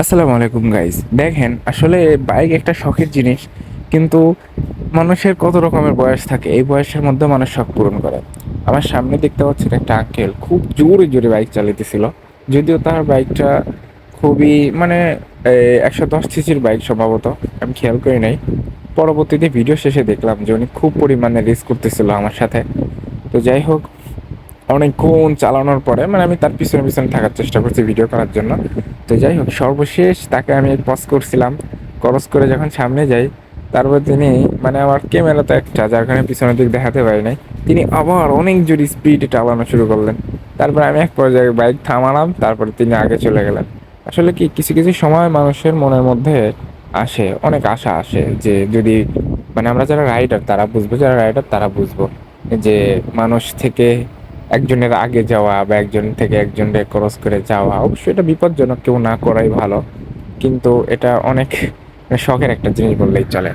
আসসালামু আলাইকুম গাইস। দেখেন, আসলে বাইক একটা শখের জিনিস, কিন্তু মানুষের কত রকমের বয়স থাকে, এই বয়সের মধ্যে মানুষ শখ পূরণ করে। আমার সামনে দেখতে পাচ্ছেন একটা আঙ্কেল খুব জোরে জোরে বাইক চালাইতেছিল। যদিও তার বাইকটা খুবই মানে 110 সিসির বাইক সম্ভবত, আমি খেয়াল করি নাই। পরবর্তীতে ভিডিও শেষে দেখলাম যে উনি খুব পরিমাণে রেস করতেছিল আমার সাথে। তো যাই হোক, অনেকক্ষণ চালানোর পরে আমি তার পিছনে পিছনে থাকার চেষ্টা করছি ভিডিও করার জন্য। তো যাই হোক, সর্বশেষ তাকে আমি পজ করছিলাম। ক্রস করে যখন সামনে যাই, তারপর তিনি আমার ক্যামেরা তো একটা, যার কারণে পিছনের দিক দেখাতে পারি নাই। তিনি আবার অনেক জোরে স্পিডে চালানো শুরু করলেন। তারপর আমি এক পর্যায়ে বাইক থামালাম, তারপরে তিনি আগে চলে গেলেন। আসলে কি, কিছু কিছু সময় মানুষের মনের মধ্যে আসে, অনেক আশা আসে যে যদি আমরা যারা রাইডার তারা বুঝবো, যারা রাইডার তারা বুঝবো যে মানুষ থেকে একজনের আগে যাওয়া বা একজন থেকে একজনকে ক্রস করে যাওয়া, অবশ্যই এটা বিপজ্জনক, কেউ না করাই ভালো। কিন্তু এটা অনেক শখের একটা জিনিস বললেই চলে।